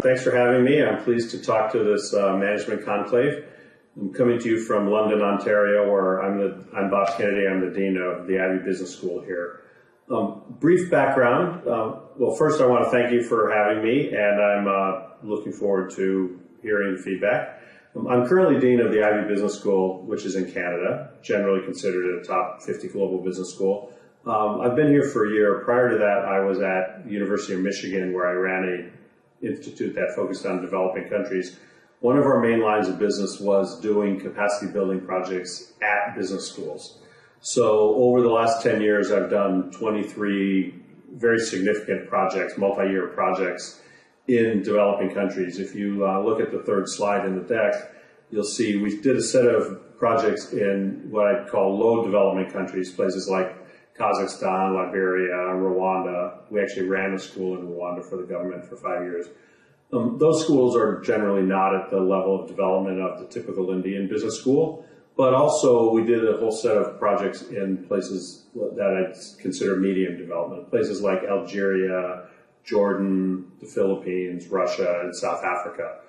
Thanks for having me. I'm pleased to talk to this management conclave. I'm coming to you from London, Ontario, where I'm Bob Kennedy. I'm the Dean of the Ivey Business School here. Brief background. Well, first I want to thank you for having me, and I'm looking forward to hearing feedback. I'm currently Dean of the Ivey Business School, which is in Canada, generally considered a top 50 global business school. I've been here for a year. Prior to that, I was at the University of Michigan, where I ran an institute that focused on developing countries. One of our main lines of business was doing capacity building projects at business schools. So over the last 10 years, I've done 23 very significant projects, multi-year projects in developing countries. If you look at the third slide in the deck, you'll see we did a set of projects in what I'd call low development countries, places like Kazakhstan, Liberia, Rwanda. We actually ran a school in Rwanda for the government for 5 years. Those schools are generally not at the level of development of the typical Indian business school, but also we did a whole set of projects in places that I'd consider medium development, places like Algeria, Jordan, the Philippines, Russia, and South Africa.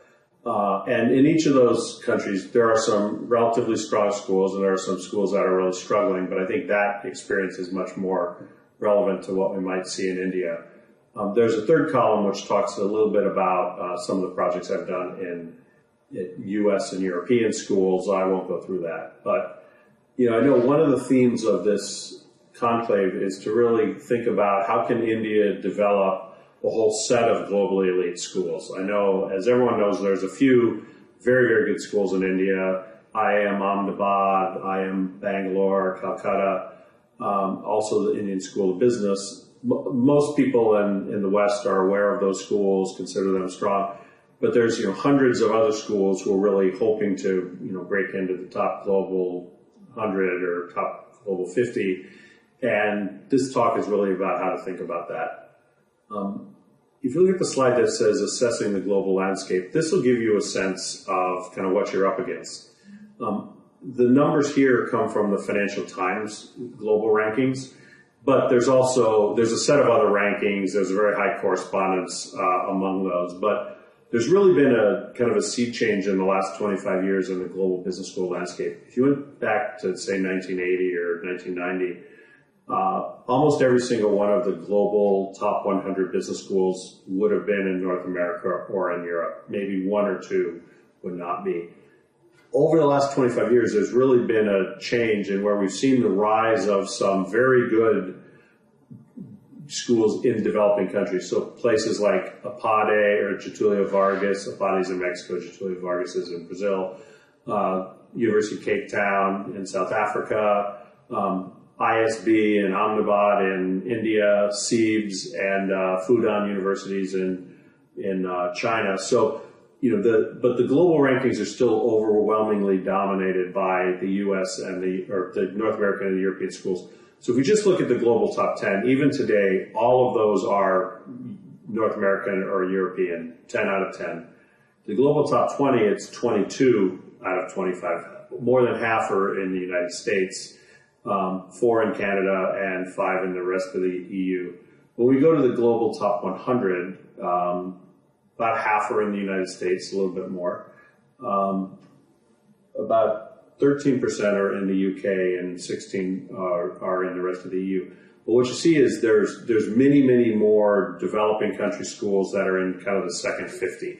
And in each of those countries, there are some relatively strong schools and there are some schools that are really struggling, but I think that experience is much more relevant to what we might see in India. There's a third column which talks a little bit about some of the projects I've done in U.S. and European schools. I won't go through that. But, I know one of the themes of this conclave is to really think about how can India develop a whole set of globally elite schools. I know, as everyone knows, there's a few very, very good schools in India. IIM Ahmedabad, IIM Bangalore, Calcutta, also the Indian School of Business. Most people in the West are aware of those schools, consider them strong. But there's hundreds of other schools who are really hoping to break into the top global 100 or top global 50. And this talk is really about how to think about that. If you look at the slide that says assessing the global landscape, this will give you a sense of kind of what you're up against. The numbers here come from the Financial Times global rankings, but there's a set of other rankings. There's a very high correspondence among those, but there's really been a kind of a sea change in the last 25 years in the global business school landscape. If you went back to, say, 1980 or 1990, almost every single one of the global top 100 business schools would have been in North America or in Europe. Maybe one or two would not be. Over the last 25 years, there's really been a change in where we've seen the rise of some very good schools in developing countries. So places like APADE or Getulio Vargas, APADE's in Mexico, Getulio Vargas is in Brazil, University of Cape Town in South Africa, ISB and Ahmedabad in India, SEEBS and Fudan universities in China. So, but the global rankings are still overwhelmingly dominated by the U.S. and the North American and the European schools. So if we just look at the global top 10, even today, all of those are North American or European, 10 out of 10. The global top 20, it's 22 out of 25. More than half are in the United States. 4 in Canada, and 5 in the rest of the EU. When we go to the global top 100, about half are in the United States, a little bit more. About 13% are in the UK, and 16 are in the rest of the EU. But what you see is there's many, many more developing country schools that are in kind of the second 50.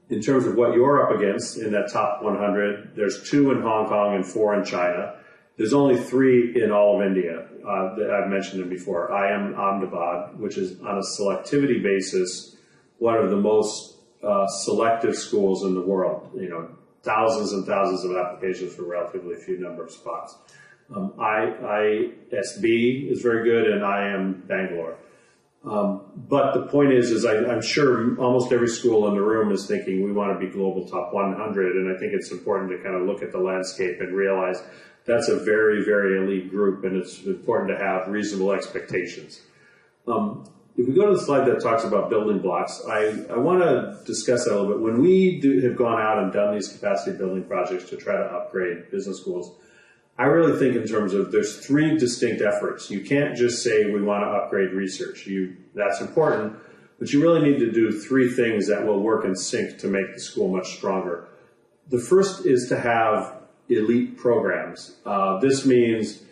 In terms of what you're up against in that top 100, there's 2 in Hong Kong and 4 in China. There's only 3 in all of India. I've mentioned them before. IIM Ahmedabad, which is on a selectivity basis, one of the most selective schools in the world. Thousands and thousands of applications for relatively few number of spots. ISB is very good, and IIM Bangalore. But the point is I'm sure almost every school in the room is thinking we want to be global top 100, and I think it's important to kind of look at the landscape and realize that's a very, very elite group, and it's important to have reasonable expectations. If we go to the slide that talks about building blocks, I want to discuss that a little bit. When we have gone out and done these capacity building projects to try to upgrade business schools, I really think in terms of there's 3 distinct efforts. You can't just say we want to upgrade research. That's important, But you really need to do three things that will work in sync to make the school much stronger. The first is to have elite programs. This means,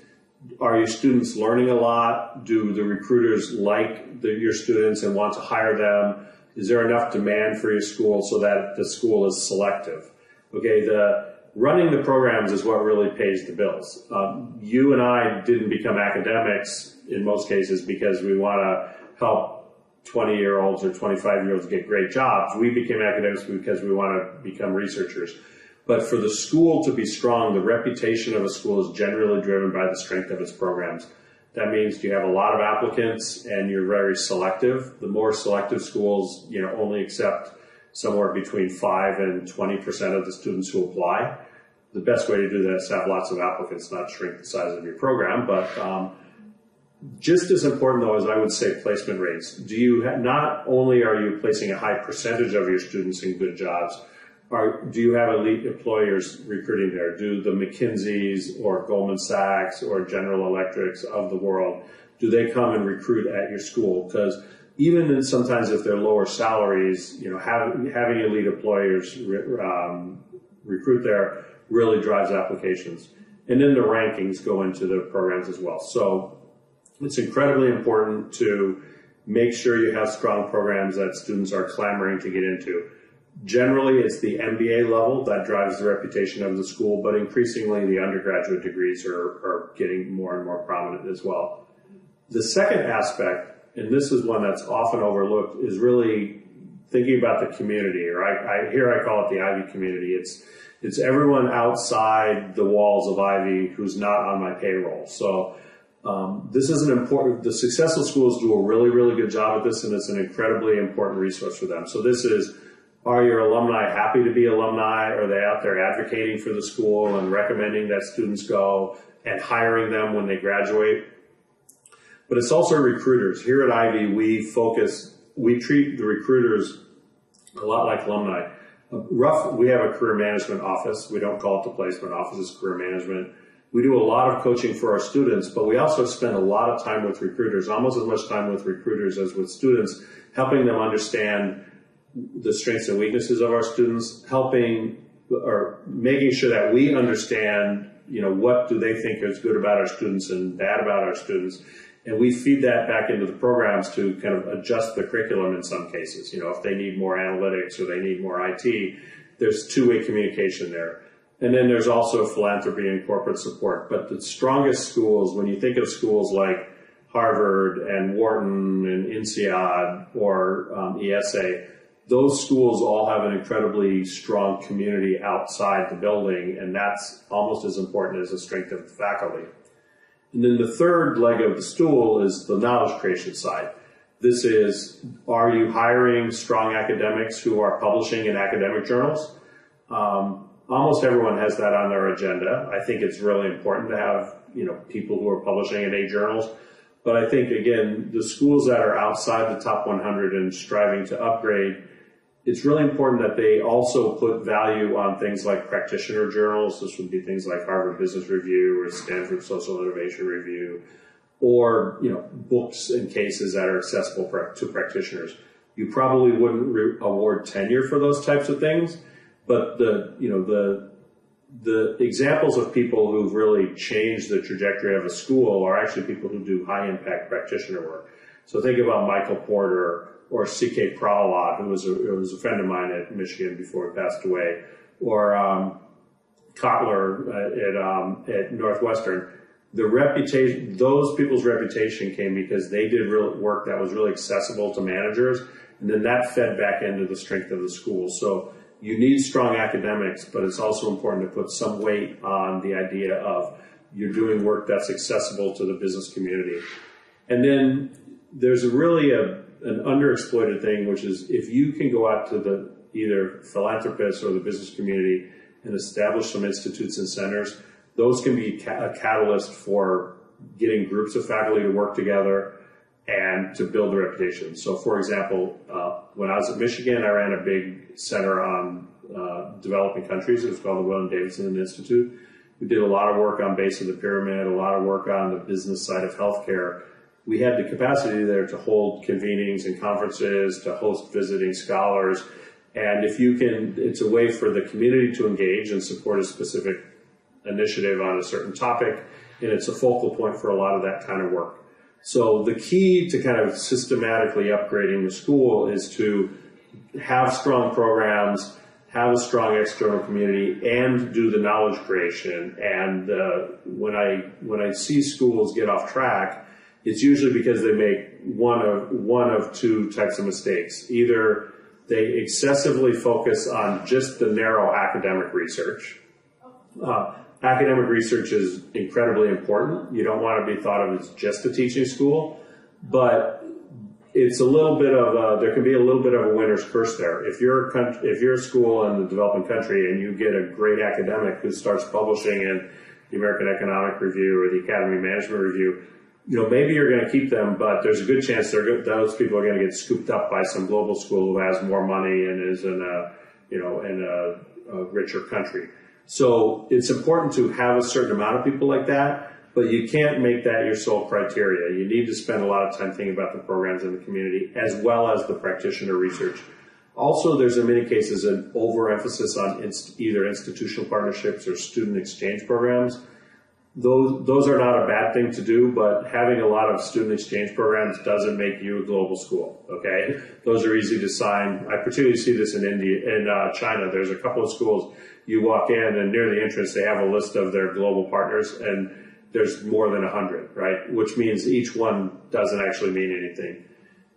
are your students learning a lot? Do the recruiters like your students and want to hire them? Is there enough demand for your school so that the school is selective? Okay, running the programs is what really pays the bills. You and I didn't become academics in most cases because we want to help 20-year-olds or 25-year-olds get great jobs. We became academics because we want to become researchers. But for the school to be strong, the reputation of a school is generally driven by the strength of its programs. That means you have a lot of applicants and you're very selective. The more selective schools, only accept somewhere between 5 and 20% of the students who apply. The best way to do that is to have lots of applicants, not shrink the size of your program. But just as important, though, as I would say placement rates. Not only are you placing a high percentage of your students in good jobs, do you have elite employers recruiting there? Do the McKinseys or Goldman Sachs or General Electrics of the world, do they come and recruit at your school? Because even sometimes if they're lower salaries, having elite employers recruit there really drives applications. And then the rankings go into the programs as well. So it's incredibly important to make sure you have strong programs that students are clamoring to get into. Generally, it's the MBA level that drives the reputation of the school, but increasingly the undergraduate degrees are getting more and more prominent as well. The second aspect, and this is one that's often overlooked, is really thinking about the community, or I call it the Ivy community. It's everyone outside the walls of Ivy who's not on my payroll. So this is the successful schools do a really, really good job at this, and it's an incredibly important resource for them. So this is, are your alumni happy to be alumni? Are they out there advocating for the school and recommending that students go and hiring them when they graduate? But it's also recruiters. Here at Ivy, we treat the recruiters a lot like alumni. We have a career management office. We don't call it the placement office, it's career management. We do a lot of coaching for our students, but we also spend a lot of time with recruiters, almost as much time with recruiters as with students, helping them understand the strengths and weaknesses of our students, helping or making sure that we understand, what do they think is good about our students and bad about our students. And we feed that back into the programs to kind of adjust the curriculum in some cases. If they need more analytics or they need more IT, there's two-way communication there. And then there's also philanthropy and corporate support. But the strongest schools, when you think of schools like Harvard and Wharton and INSEAD or ESA, those schools all have an incredibly strong community outside the building, and that's almost as important as the strength of the faculty. And then the third leg of the stool is the knowledge creation side. This is, are you hiring strong academics who are publishing in academic journals? Almost everyone has that on their agenda. I think it's really important to have, people who are publishing in A journals. But I think, again, the schools that are outside the top 100 and striving to upgrade, it's really important that they also put value on things like practitioner journals. This would be things like Harvard Business Review or Stanford Social Innovation Review, or books and cases that are accessible to practitioners. You probably wouldn't award tenure for those types of things, but the examples of people who've really changed the trajectory of a school are actually people who do high impact practitioner work. So think about Michael Porter or C.K. Prahalad, who was a friend of mine at Michigan before he passed away, or Kotler at Northwestern. Those people's reputation came because they did real work that was really accessible to managers, and then that fed back into the strength of the school. So you need strong academics, but it's also important to put some weight on the idea of you're doing work that's accessible to the business community. And then there's really an underexploited thing, which is if you can go out to the either philanthropists or the business community and establish some institutes and centers, those can be a catalyst for getting groups of faculty to work together and to build a reputation. So, for example, when I was at Michigan, I ran a big center on developing countries. It was called the William Davidson Institute. We did a lot of work on base of the pyramid, a lot of work on the business side of healthcare. we had the capacity there to hold convenings and conferences, to host visiting scholars. And if you can, it's a way for the community to engage and support a specific initiative on a certain topic, and it's a focal point for a lot of that kind of work. So the key to kind of systematically upgrading the school is to have strong programs, have a strong external community, and do the knowledge creation. And when I see schools get off track, it's usually because they make one of two types of mistakes. Either they excessively focus on just the narrow academic research. Academic research is incredibly important. You don't want to be thought of as just a teaching school, but it's a little bit of there can be a little bit of a winner's curse there. If you're a school in the developing country and you get a great academic who starts publishing in the American Economic Review or the Academy Management Review, maybe you're going to keep them, but there's a good chance those people are going to get scooped up by some global school who has more money and is in a richer country. So it's important to have a certain amount of people like that, but you can't make that your sole criteria. You need to spend a lot of time thinking about the programs in the community as well as the practitioner research. Also, there's in many cases an overemphasis on either institutional partnerships or student exchange programs. Those are not a bad thing to do, but having a lot of student exchange programs doesn't make you a global school, okay? Those are easy to sign. I particularly see this in China. There's a couple of schools, you walk in and near the entrance, they have a list of their global partners, and there's more than 100, right? Which means each one doesn't actually mean anything.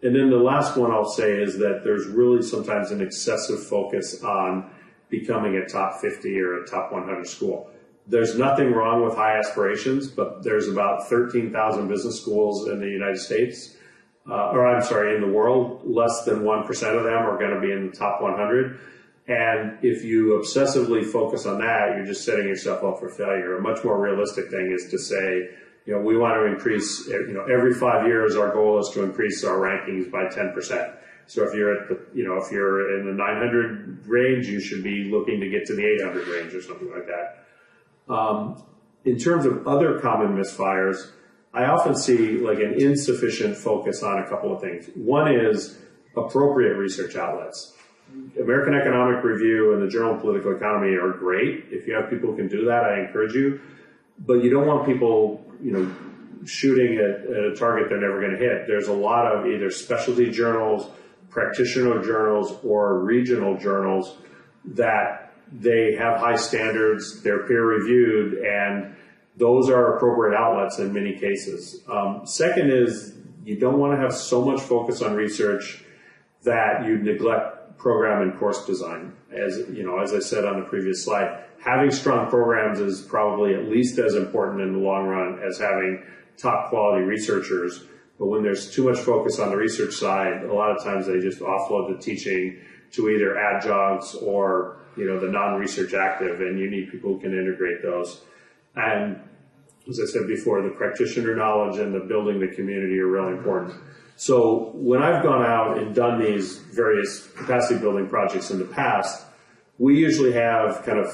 And then the last one I'll say is that there's really sometimes an excessive focus on becoming a top 50 or a top 100 school. There's nothing wrong with high aspirations, but there's about 13,000 business schools in the United States, in the world. Less than 1% of them are going to be in the top 100. And if you obsessively focus on that, you're just setting yourself up for failure. A much more realistic thing is to say, we want to increase, every 5 years our goal is to increase our rankings by 10%. So if you're if you're in the 900 range, you should be looking to get to the 800 range or something like that. In terms of other common misfires, I often see like an insufficient focus on a couple of things. One is appropriate research outlets. American Economic Review and the Journal of Political Economy are great. If you have people who can do that, I encourage you. But you don't want people, shooting at a target they're never going to hit. There's a lot of either specialty journals, practitioner journals, or regional journals that they have high standards, they're peer reviewed, and those are appropriate outlets in many cases. Second is you don't want to have so much focus on research that you neglect program and course design. As I said on the previous slide, having strong programs is probably at least as important in the long run as having top quality researchers. But when there's too much focus on the research side, a lot of times they just offload the teaching to either adjuncts or the non-research active, and you need people who can integrate those. And as I said before, the practitioner knowledge and the building the community are really important. So when I've gone out and done these various capacity building projects in the past, we usually have kind of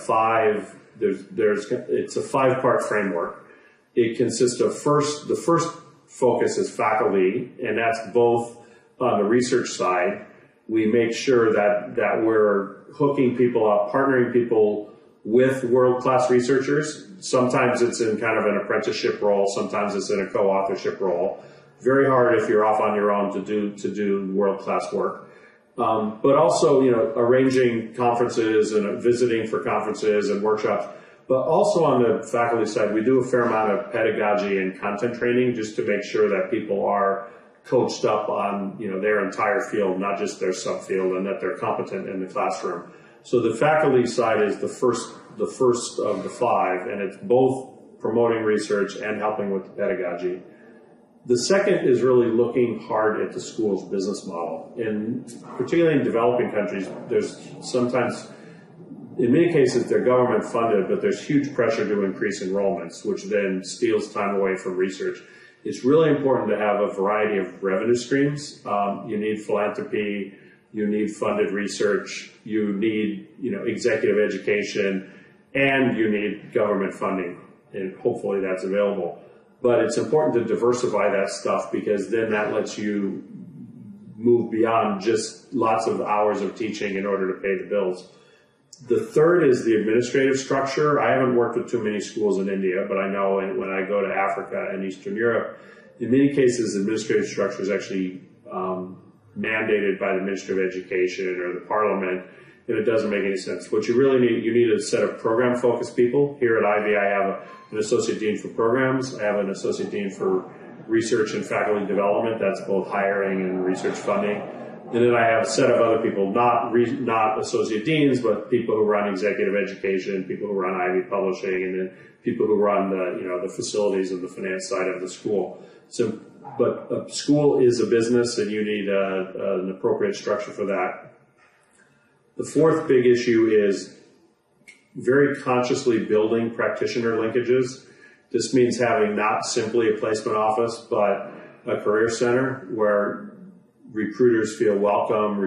it's a 5-part framework. It consists of the first focus is faculty, and that's both on the research side. We make sure that we're hooking people up, partnering people with world-class researchers. Sometimes it's in kind of an apprenticeship role. Sometimes it's in a co-authorship role. Very hard if you're off on your own to do world-class work. But also, arranging conferences and visiting for conferences and workshops. But also on the faculty side, we do a fair amount of pedagogy and content training just to make sure that people are coached up on their entire field, not just their subfield, and that they're competent in the classroom. So the faculty side is the first of the 5, and it's both promoting research and helping with the pedagogy. The second is really looking hard at the school's business model. And particularly in developing countries, there's sometimes, in many cases, they're government funded, but there's huge pressure to increase enrollments, which then steals time away from research. It's really important to have a variety of revenue streams. You need philanthropy, you need funded research, you need executive education, and you need government funding, and hopefully that's available. But it's important to diversify that stuff, because then that lets you move beyond just lots of hours of teaching in order to pay the bills. The third is the administrative structure. I haven't worked with too many schools in India, but I know when I go to Africa and Eastern Europe, in many cases, administrative structure is actually mandated by the Ministry of Education or the Parliament, and it doesn't make any sense. What you really need, you need a set of program-focused people. Here at Lvey, I have an associate dean for programs. I have an associate dean for research and faculty development. That's both hiring and research funding. And then I have a set of other people, not associate deans, but people who run executive education, people who run Ivy publishing, and then people who run the facilities and the finance side of the school. So, but a school is a business, and you need an appropriate structure for that. The fourth big issue is very consciously building practitioner linkages. This means having not simply a placement office, but a career center where recruiters feel welcome.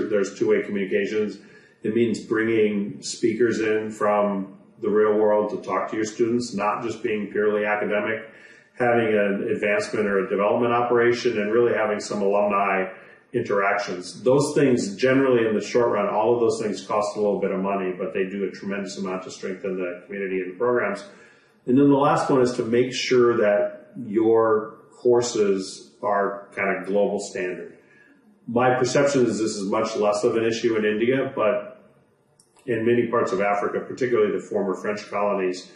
There's two-way communications. It means bringing speakers in from the real world to talk to your students, not just being purely academic, having an advancement or a development operation, and really having some alumni interactions. Those things generally in the short run, all of those things cost a little bit of money, but they do a tremendous amount to strengthen the community and the programs. And then the last one is to make sure that your courses are kind of global standard. My perception is this is much less of an issue in India, but in many parts of Africa, particularly the former French colonies,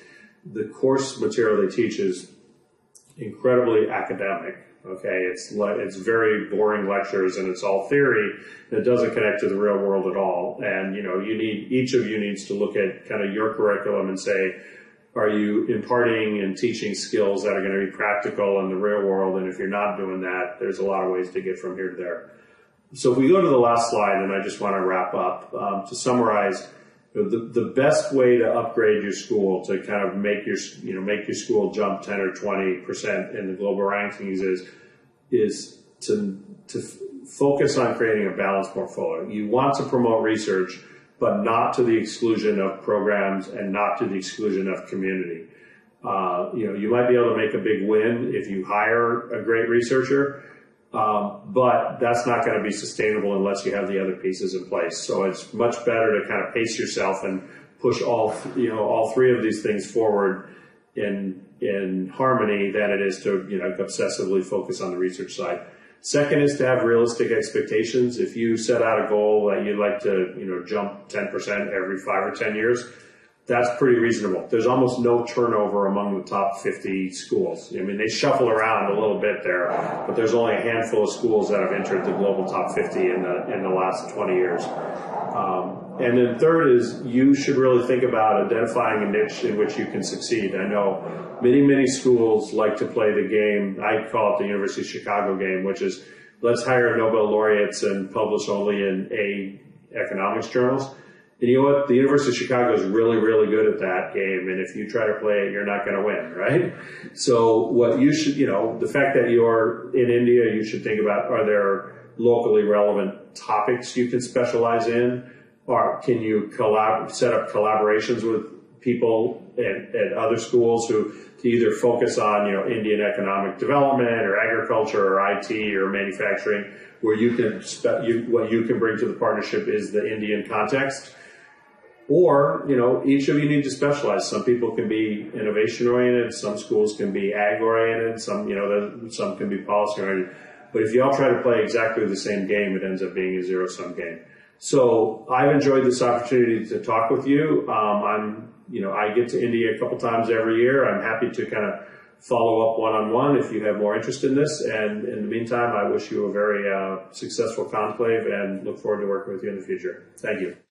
the course material they teach is incredibly academic. Okay, it's very boring lectures, and it's all theory, and it doesn't connect to the real world at all. And each of you needs to look at kind of your curriculum and say, are you imparting and teaching skills that are going to be practical in the real world? And if you're not doing that, there's a lot of ways to get from here to there. So if we go to the last slide, and I just want to wrap up, to summarize, the best way to upgrade your school to kind of make your school jump 10 or 20% in the global rankings is to focus on creating a balanced portfolio. You want to promote research, but not to the exclusion of programs and not to the exclusion of community. You might be able to make a big win if you hire a great researcher, but that's not going to be sustainable unless you have the other pieces in place. So it's much better to kind of pace yourself and push all three of these things forward in harmony than it is to obsessively focus on the research side. Second is to have realistic expectations. If you set out a goal that you'd like to jump 10% every 5 or 10 years, that's pretty reasonable. There's almost no turnover among the top 50 schools. I mean, they shuffle around a little bit there, but there's only a handful of schools that have entered the global top 50 in the last 20 years. And then third is you should really think about identifying a niche in which you can succeed. I know many schools like to play the game, I call it the University of Chicago game, which is let's hire Nobel laureates and publish only in A economics journals. And you know what? The University of Chicago is really, really good at that game. And if you try to play it, you're not going to win, right? So what you should, the fact that you're in India, you should think about, are there locally relevant topics you can specialize in? Or can you set up collaborations with people at other schools to either focus on, Indian economic development or agriculture or IT or manufacturing, where you can, what you can bring to the partnership is the Indian context? Or, each of you need to specialize. Some people can be innovation oriented, some schools can be ag oriented, some can be policy oriented. But if you all try to play exactly the same game, it ends up being a zero-sum game. So I've enjoyed this opportunity to talk with you. I get to India a couple times every year. I'm happy to kind of follow up one-on-one if you have more interest in this. And in the meantime, I wish you a very successful conclave and look forward to working with you in the future. Thank you.